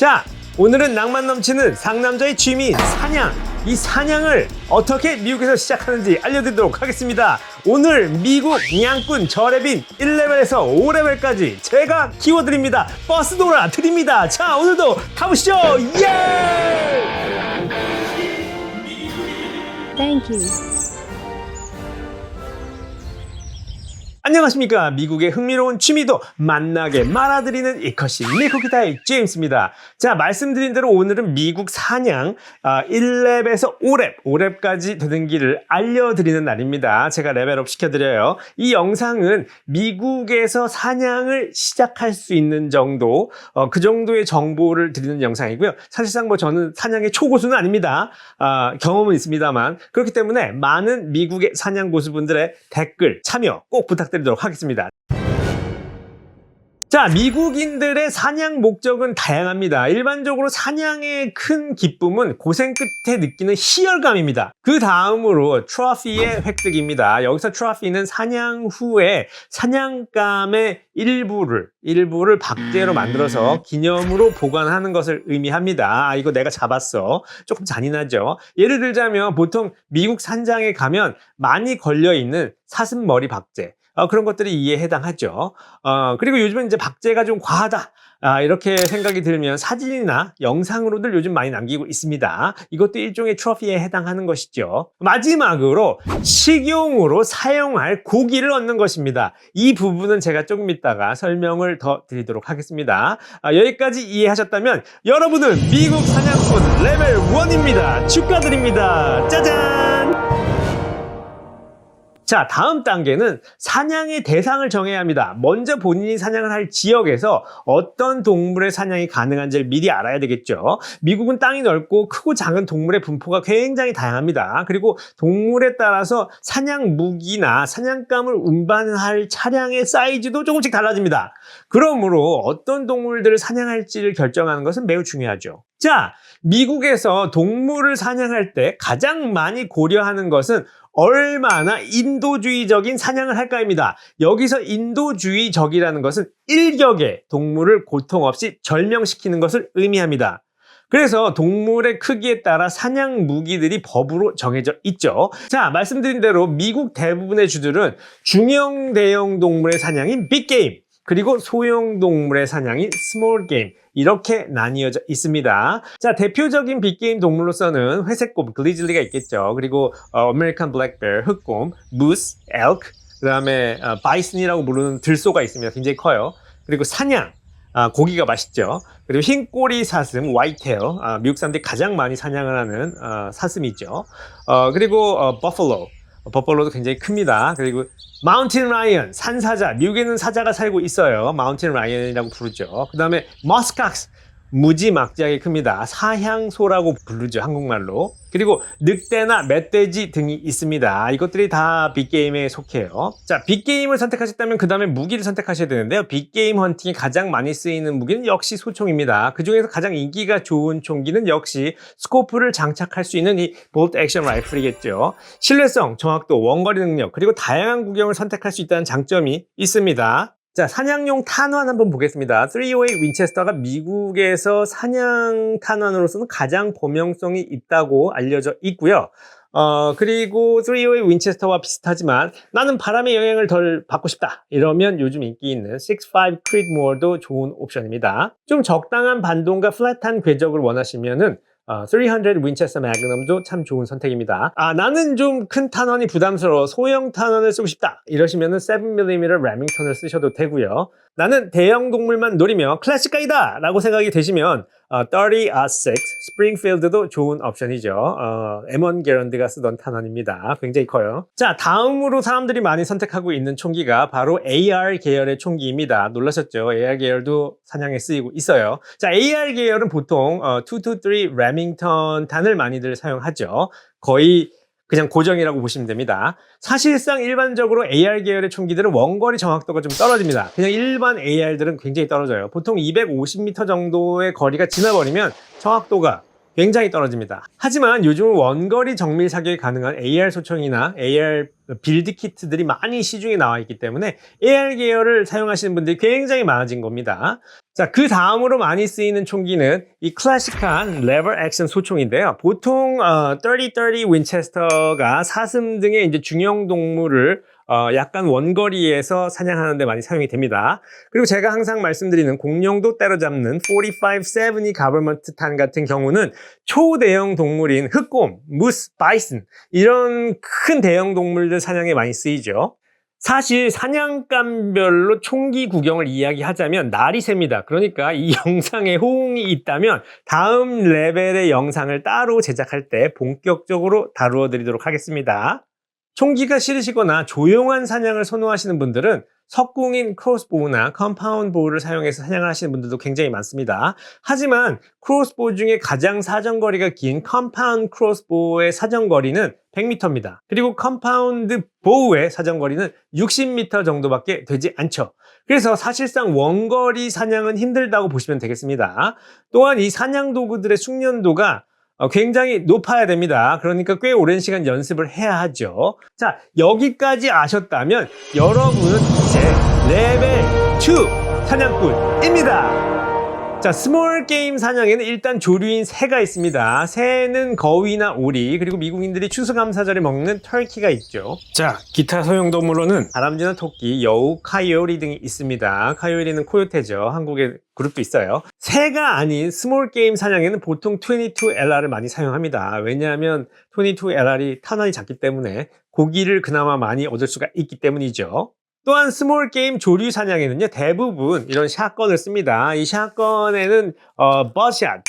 자, 오늘은 낭만 넘치는 상남자의 취미인 사냥, 이 사냥을 어떻게 미국에서 시작하는지 알려드리도록 하겠습니다. 오늘 미국 냥꾼 저레빈 1레벨에서 5레벨까지 제가 키워드립니다. 버스 돌아 드립니다. 자, 오늘도 가보시죠. 예! Thank you. 안녕하십니까. 미국의 흥미로운 취미도 만나게 말아드리는 이컷이 미국이다의 제임스입니다. 자, 말씀드린 대로 오늘은 미국 사냥 1렙에서 5렙까지 되는 길을 알려드리는 날입니다. 제가 레벨업 시켜드려요. 이 영상은 미국에서 사냥을 시작할 수 있는 정도, 그 정도의 정보를 드리는 영상이고요. 사실상 뭐 저는 사냥의 초고수는 아닙니다. 경험은 있습니다만. 그렇기 때문에 많은 미국의 사냥 고수분들의 댓글, 참여 꼭 부탁드립니다. 드리도록 하겠습니다. 자, 미국인들의 사냥 목적은 다양합니다. 일반적으로 사냥의 큰 기쁨은 고생 끝에 느끼는 희열감입니다. 그 다음으로 트로피의 획득입니다. 여기서 트로피는 사냥 후에 사냥감의 일부를 박제로 만들어서 기념으로 보관하는 것을 의미합니다. 이거 내가 잡았어. 조금 잔인하죠. 예를 들자면 보통 미국 산장에 가면 많이 걸려있는 사슴머리 박제, 그런 것들이 이에 해당하죠. 그리고 요즘은 이제 박제가 좀 과하다. 이렇게 생각이 들면 사진이나 영상으로들 요즘 많이 남기고 있습니다. 이것도 일종의 트로피에 해당하는 것이죠. 마지막으로 식용으로 사용할 고기를 얻는 것입니다. 이 부분은 제가 조금 이따가 설명을 더 드리도록 하겠습니다. 여기까지 이해하셨다면 여러분은 미국 사냥꾼 레벨 1입니다. 축하드립니다. 짜잔! 자, 다음 단계는 사냥의 대상을 정해야 합니다. 먼저 본인이 사냥을 할 지역에서 어떤 동물의 사냥이 가능한지를 미리 알아야 되겠죠. 미국은 땅이 넓고 크고 작은 동물의 분포가 굉장히 다양합니다. 그리고 동물에 따라서 사냥 무기나 사냥감을 운반할 차량의 사이즈도 조금씩 달라집니다. 그러므로 어떤 동물들을 사냥할지를 결정하는 것은 매우 중요하죠. 자, 미국에서 동물을 사냥할 때 가장 많이 고려하는 것은 얼마나 인도주의적인 사냥을 할까입니다. 여기서 인도주의적이라는 것은 일격에 동물을 고통 없이 절명시키는 것을 의미합니다. 그래서 동물의 크기에 따라 사냥 무기들이 법으로 정해져 있죠. 자, 말씀드린 대로 미국 대부분의 주들은 중형 대형 동물의 사냥인 빅게임, 그리고 소형 동물의 사냥인 스몰 게임, 이렇게 나뉘어져 있습니다. 자, 대표적인 빅게임 동물로서는 회색곰, 글리즐리가 있겠죠. 그리고 아메리칸 블랙베어, 흑곰, 무스, 엘크, 그 다음에 바이슨이라고 부르는 들소가 있습니다. 굉장히 커요. 그리고 사냥, 고기가 맛있죠. 그리고 흰꼬리 사슴, 화이트테일, 미국 사람들이 가장 많이 사냥을 하는 사슴이죠. 그리고 버팔로도 굉장히 큽니다. 그리고 마운틴 라이언, 산사자, 미국에는 사자가 살고 있어요. 마운틴 라이언이라고 부르죠. 그 다음에 머스칵스, 무지막지하게 큽니다. 사향소라고 부르죠, 한국말로. 그리고 늑대나 멧돼지 등이 있습니다. 이것들이 다 빅게임에 속해요. 자, 빅게임을 선택하셨다면 그 다음에 무기를 선택하셔야 되는데요. 빅게임 헌팅에 가장 많이 쓰이는 무기는 역시 소총입니다. 그 중에서 가장 인기가 좋은 총기는 역시 스코프를 장착할 수 있는 이 볼트 액션 라이플이겠죠. 신뢰성, 정확도, 원거리 능력, 그리고 다양한 구경을 선택할 수 있다는 장점이 있습니다. 자, 사냥용 탄환 한번 보겠습니다. 308 윈체스터가 미국에서 사냥 탄환으로서는 가장 범용성이 있다고 알려져 있고요. 그리고 308 윈체스터와 비슷하지만 나는 바람의 영향을 덜 받고 싶다, 이러면 요즘 인기 있는 6.5 크리드모어도 좋은 옵션입니다. 좀 적당한 반동과 플랫한 궤적을 원하시면은 300 윈체스터 매그넘도 참 좋은 선택입니다. 나는 좀 큰 탄환이 부담스러워 소형 탄환을 쓰고 싶다, 이러시면은 7mm 레밍턴을 쓰셔도 되고요. 나는 대형 동물만 노리며 클래식가이다 라고 생각이 되시면 30-6 스프링필드도 좋은 옵션이죠. M1 게런드가 쓰던 탄환입니다. 굉장히 커요. 자, 다음으로 사람들이 많이 선택하고 있는 총기가 바로 AR 계열의 총기입니다. 놀라셨죠? AR 계열도 사냥에 쓰이고 있어요. 자, AR 계열은 보통 223 레밍턴 탄을 많이들 사용하죠. 거의 그냥 고정이라고 보시면 됩니다. 사실상 일반적으로 AR 계열의 총기들은 원거리 정확도가 좀 떨어집니다. 그냥 일반 AR들은 굉장히 떨어져요. 보통 250m 정도의 거리가 지나버리면 정확도가 굉장히 떨어집니다. 하지만 요즘은 원거리 정밀 사격이 가능한 AR 소총이나 AR 빌드 키트들이 많이 시중에 나와 있기 때문에 AR 계열을 사용하시는 분들이 굉장히 많아진 겁니다. 자, 그 다음으로 많이 쓰이는 총기는 이 클래식한 레버 액션 소총인데요. 보통 3030 윈체스터가 사슴 등의 이제 중형 동물을 약간 원거리에서 사냥하는 데 많이 사용이 됩니다. 그리고 제가 항상 말씀드리는 공룡도 때려잡는 45-70 가버먼트 탄 같은 경우는 초대형 동물인 흑곰, 무스, 바이슨 이런 큰 대형 동물들 사냥에 많이 쓰이죠. 사실 사냥감별로 총기 구경을 이야기하자면 날이 셉니다. 그러니까 이 영상에 호응이 있다면 다음 레벨의 영상을 따로 제작할 때 본격적으로 다루어 드리도록 하겠습니다. 총기가 싫으시거나 조용한 사냥을 선호하시는 분들은 석궁인 크로스보우나 컴파운드 보우를 사용해서 사냥을 하시는 분들도 굉장히 많습니다. 하지만 크로스보우 중에 가장 사정거리가 긴 컴파운드 크로스보우의 사정거리는 100m입니다. 그리고 컴파운드 보우의 사정거리는 60m 정도밖에 되지 않죠. 그래서 사실상 원거리 사냥은 힘들다고 보시면 되겠습니다. 또한 이 사냥 도구들의 숙련도가 굉장히 높아야 됩니다. 그러니까 꽤 오랜 시간 연습을 해야 하죠. 자, 여기까지 아셨다면 여러분은 이제 레벨 2 사냥꾼입니다. 자, 스몰 게임 사냥에는 일단 조류인 새가 있습니다. 새는 거위나 오리, 그리고 미국인들이 추수감사절에 먹는 터키가 있죠. 자, 기타 소형동물로는 다람쥐나 토끼, 여우, 카이오리 등이 있습니다. 카이오리는 코요테죠. 한국에 그룹도 있어요. 새가 아닌 스몰 게임 사냥에는 보통 22LR을 많이 사용합니다. 왜냐하면 22LR이 탄환이 작기 때문에 고기를 그나마 많이 얻을 수가 있기 때문이죠. 또한 스몰 게임 조류 사냥에는요, 대부분 이런 샷건을 씁니다. 이 샷건에는 버드샷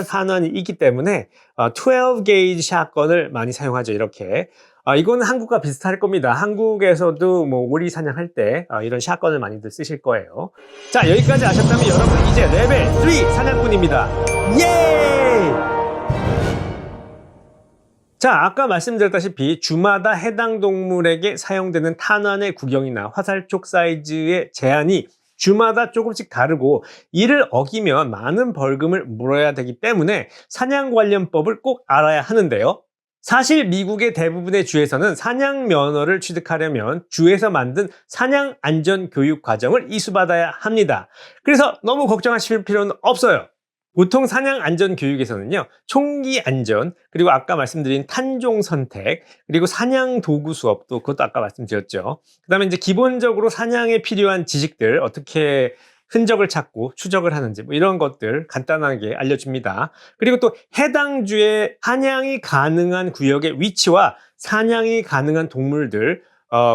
환원이 있기 때문에 12게이지 샷건을 많이 사용하죠. 이렇게. 이거는 한국과 비슷할 겁니다. 한국에서도 뭐 오리 사냥할 때 이런 샷건을 많이들 쓰실 거예요. 자, 여기까지 아셨다면 여러분 이제 레벨 3 사냥꾼입니다. 예! 자, 아까 말씀드렸다시피 주마다 해당 동물에게 사용되는 탄환의 구경이나 화살촉 사이즈의 제한이 주마다 조금씩 다르고 이를 어기면 많은 벌금을 물어야 되기 때문에 사냥 관련법을 꼭 알아야 하는데요. 사실 미국의 대부분의 주에서는 사냥 면허를 취득하려면 주에서 만든 사냥 안전 교육 과정을 이수받아야 합니다. 그래서 너무 걱정하실 필요는 없어요. 보통 사냥 안전 교육에서는요, 총기 안전, 그리고 아까 말씀드린 탄종 선택, 그리고 사냥 도구 수업도 그것도 아까 말씀드렸죠. 그 다음에 이제 기본적으로 사냥에 필요한 지식들, 어떻게 흔적을 찾고 추적을 하는지 뭐 이런 것들 간단하게 알려줍니다. 그리고 또 해당 주에 사냥이 가능한 구역의 위치와 사냥이 가능한 동물들,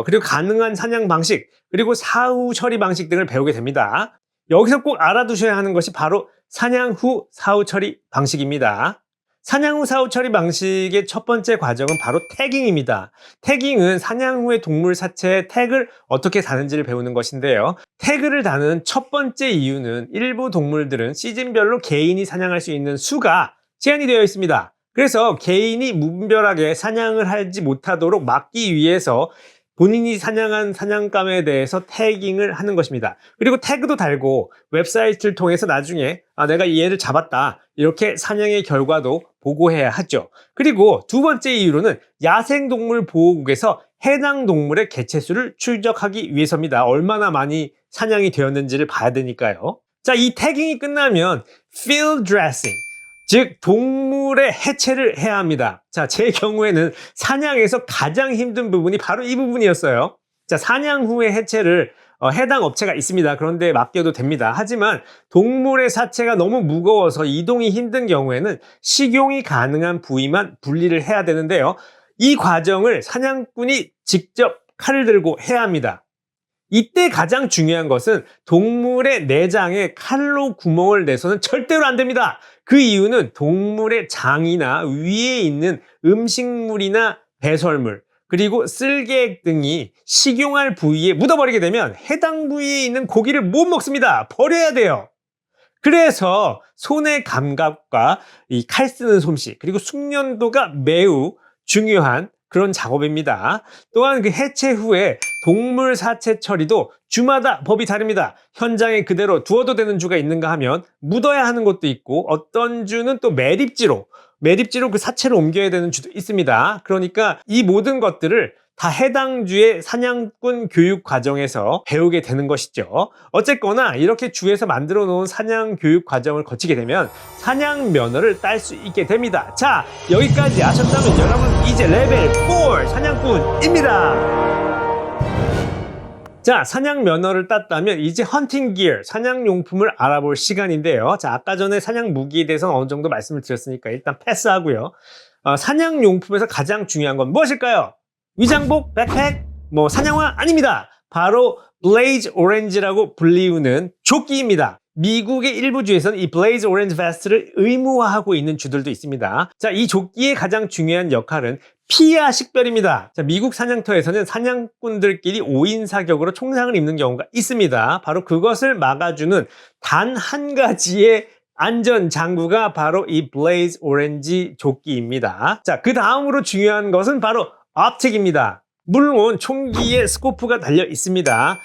그리고 가능한 사냥 방식, 그리고 사후 처리 방식 등을 배우게 됩니다. 여기서 꼭 알아두셔야 하는 것이 바로 사냥 후 사후 처리 방식입니다. 사냥 후 사후 처리 방식의 첫 번째 과정은 바로 태깅입니다. 태깅은 사냥 후에 동물 사체에 태그를 어떻게 다는지를 배우는 것인데요. 태그를 다는 첫 번째 이유는 일부 동물들은 시즌별로 개인이 사냥할 수 있는 수가 제한이 되어 있습니다. 그래서 개인이 무분별하게 사냥을 하지 못하도록 막기 위해서 본인이 사냥한 사냥감에 대해서 태깅을 하는 것입니다. 그리고 태그도 달고 웹사이트를 통해서 나중에 내가 얘를 잡았다 이렇게 사냥의 결과도 보고해야 하죠. 그리고 두 번째 이유로는 야생동물 보호국에서 해당 동물의 개체수를 추적하기 위해서입니다. 얼마나 많이 사냥이 되었는지를 봐야 되니까요. 자, 이 태깅이 끝나면 field dressing, 즉 동물의 해체를 해야 합니다. 자, 제 경우에는 사냥에서 가장 힘든 부분이 바로 이 부분이었어요. 자, 사냥 후에 해체를 해당 업체가 있습니다. 그런데 맡겨도 됩니다. 하지만 동물의 사체가 너무 무거워서 이동이 힘든 경우에는 식용이 가능한 부위만 분리를 해야 되는데요. 이 과정을 사냥꾼이 직접 칼을 들고 해야 합니다. 이때 가장 중요한 것은 동물의 내장에 칼로 구멍을 내서는 절대로 안 됩니다. 그 이유는 동물의 장이나 위에 있는 음식물이나 배설물, 그리고 쓸개액 등이 식용할 부위에 묻어버리게 되면 해당 부위에 있는 고기를 못 먹습니다. 버려야 돼요. 그래서 손의 감각과 이 칼 쓰는 솜씨, 그리고 숙련도가 매우 중요한 그런 작업입니다. 또한 그 해체 후에 동물 사체 처리도 주마다 법이 다릅니다. 현장에 그대로 두어도 되는 주가 있는가 하면 묻어야 하는 것도 있고 어떤 주는 또 매립지로 그 사체를 옮겨야 되는 주도 있습니다. 그러니까 이 모든 것들을 다 해당 주의 사냥꾼 교육 과정에서 배우게 되는 것이죠. 어쨌거나 이렇게 주에서 만들어 놓은 사냥 교육 과정을 거치게 되면 사냥 면허를 딸 수 있게 됩니다. 자, 여기까지 아셨다면 여러분 이제 레벨 4 사냥꾼입니다. 자, 사냥 면허를 땄다면 이제 헌팅 기어, 사냥 용품을 알아볼 시간인데요. 자, 아까 전에 사냥 무기에 대해서 어느 정도 말씀을 드렸으니까 일단 패스하고요. 사냥 용품에서 가장 중요한 건 무엇일까요? 위장복, 백팩, 사냥화 아닙니다. 바로 블레이즈 오렌지라고 불리우는 조끼입니다. 미국의 일부 주에서는 이 블레이즈 오렌지 베스트를 의무화하고 있는 주들도 있습니다. 자, 이 조끼의 가장 중요한 역할은 피하 식별입니다. 자, 미국 사냥터에서는 사냥꾼들끼리 5인 사격으로 총상을 입는 경우가 있습니다. 바로 그것을 막아주는 단 한 가지의 안전 장구가 바로 이 블레이즈 오렌지 조끼입니다. 자, 그 다음으로 중요한 것은 바로 옵틱입니다. 물론 총기에 스코프가 달려 있습니다.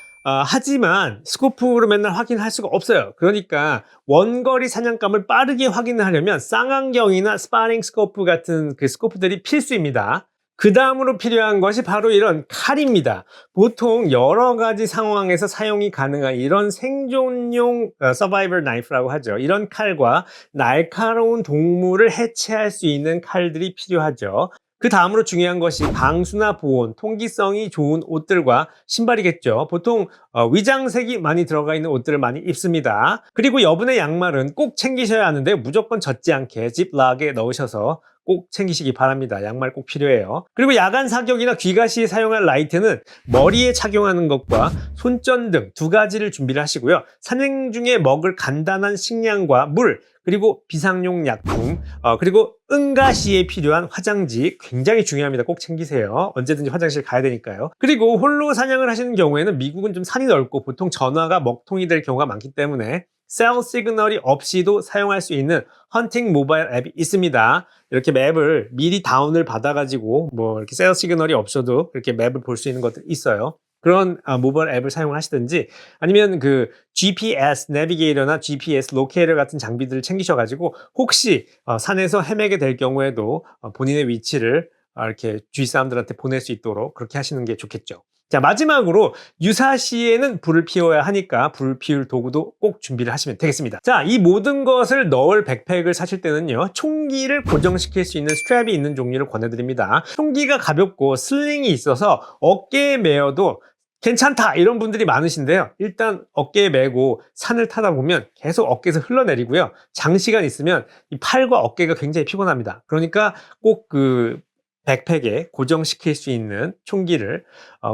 하지만 스코프로 맨날 확인할 수가 없어요. 그러니까 원거리 사냥감을 빠르게 확인을 하려면 쌍안경이나 스파링 스코프 같은 그 스코프들이 필수입니다. 그 다음으로 필요한 것이 바로 이런 칼입니다. 보통 여러 가지 상황에서 사용이 가능한 이런 생존용 서바이벌 나이프라고 하죠. 이런 칼과 날카로운 동물을 해체할 수 있는 칼들이 필요하죠. 그 다음으로 중요한 것이 방수나 보온, 통기성이 좋은 옷들과 신발이겠죠. 보통 위장색이 많이 들어가 있는 옷들을 많이 입습니다. 그리고 여분의 양말은 꼭 챙기셔야 하는데 무조건 젖지 않게 집락에 넣으셔서 꼭 챙기시기 바랍니다. 양말 꼭 필요해요. 그리고 야간 사격이나 귀가 시에 사용할 라이트는 머리에 착용하는 것과 손전 등 두 가지를 준비를 하시고요. 산행 중에 먹을 간단한 식량과 물, 그리고 비상용 약품, 그리고 응가 시에 필요한 화장지 굉장히 중요합니다. 꼭 챙기세요. 언제든지 화장실 가야 되니까요. 그리고 홀로 사냥을 하시는 경우에는 미국은 좀 산이 넓고 보통 전화가 먹통이 될 경우가 많기 때문에 셀 시그널이 없이도 사용할 수 있는 헌팅 모바일 앱이 있습니다. 이렇게 맵을 미리 다운을 받아가지고 이렇게 셀 시그널이 없어도 이렇게 맵을 볼 수 있는 것들이 있어요. 그런 모바일 앱을 사용을 하시든지 아니면 그 GPS 내비게이터나 GPS 로케이터 같은 장비들을 챙기셔가지고 혹시 산에서 헤매게 될 경우에도 본인의 위치를 이렇게 주위 사람들한테 보낼 수 있도록 그렇게 하시는 게 좋겠죠. 자, 마지막으로 유사시에는 불을 피워야 하니까 불 피울 도구도 꼭 준비를 하시면 되겠습니다. 자, 이 모든 것을 넣을 백팩을 사실 때는요, 총기를 고정시킬 수 있는 스트랩이 있는 종류를 권해드립니다. 총기가 가볍고 슬링이 있어서 어깨에 메어도 괜찮다 이런 분들이 많으신데요. 일단 어깨에 메고 산을 타다 보면 계속 어깨에서 흘러내리고요. 장시간 있으면 이 팔과 어깨가 굉장히 피곤합니다. 그러니까 꼭 그 백팩에 고정시킬 수 있는 총기를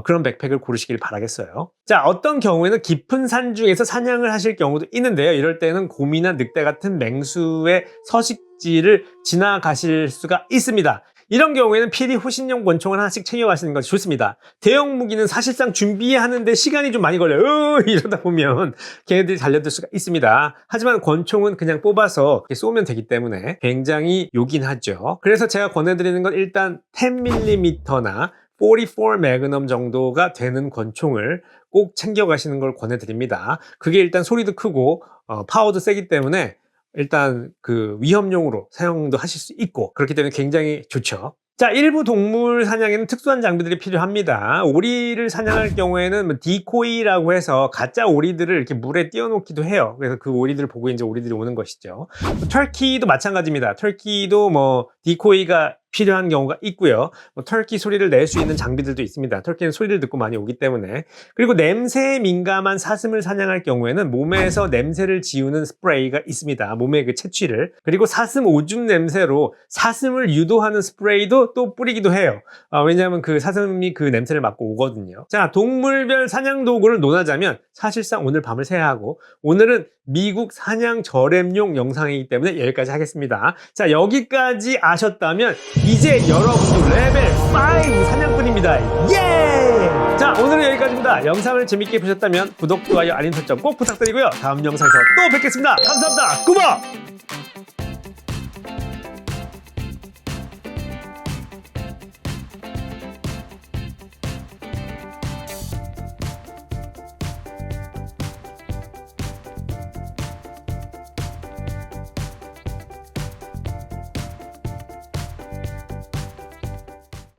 그런 백팩을 고르시길 바라겠어요. 자, 어떤 경우에는 깊은 산 중에서 사냥을 하실 경우도 있는데요. 이럴 때는 곰이나 늑대 같은 맹수의 서식지를 지나가실 수가 있습니다. 이런 경우에는 피리 호신용 권총을 하나씩 챙겨가시는 것이 좋습니다. 대형 무기는 사실상 준비하는데 시간이 좀 많이 걸려요. 이러다 보면 걔네들이 달려들 수가 있습니다. 하지만 권총은 그냥 뽑아서 쏘면 되기 때문에 굉장히 요긴하죠. 그래서 제가 권해드리는 건 일단 10mm나 44 매그넘 정도가 되는 권총을 꼭 챙겨가시는 걸 권해드립니다. 그게 일단 소리도 크고 파워도 세기 때문에 일단 그 위험용으로 사용도 하실 수 있고 그렇기 때문에 굉장히 좋죠. 자, 일부 동물 사냥에는 특수한 장비들이 필요합니다. 오리를 사냥할 경우에는 디코이라고 해서 가짜 오리들을 이렇게 물에 띄워놓기도 해요. 그래서 그 오리들을 보고 이제 오리들이 오는 것이죠. 터키도 마찬가지입니다. 터키도 디코이가 필요한 경우가 있고요. 터키 소리를 낼 수 있는 장비들도 있습니다. 터키는 소리를 듣고 많이 오기 때문에. 그리고 냄새에 민감한 사슴을 사냥할 경우에는 몸에서 냄새를 지우는 스프레이가 있습니다. 몸의 그 채취를. 그리고 사슴 오줌 냄새로 사슴을 유도하는 스프레이도 또 뿌리기도 해요. 왜냐하면 그 사슴이 그 냄새를 맡고 오거든요. 자, 동물별 사냥 도구를 논하자면 사실상 오늘 밤을 새야 하고 오늘은 미국 사냥 저렴용 영상이기 때문에 여기까지 하겠습니다. 자, 여기까지 아셨다면 이제 여러분도 레벨 5 사냥꾼입니다. 예! 자, 오늘은 여기까지입니다. 영상을 재밌게 보셨다면 구독, 좋아요, 알림 설정 꼭 부탁드리고요. 다음 영상에서 또 뵙겠습니다. 감사합니다. 고마워!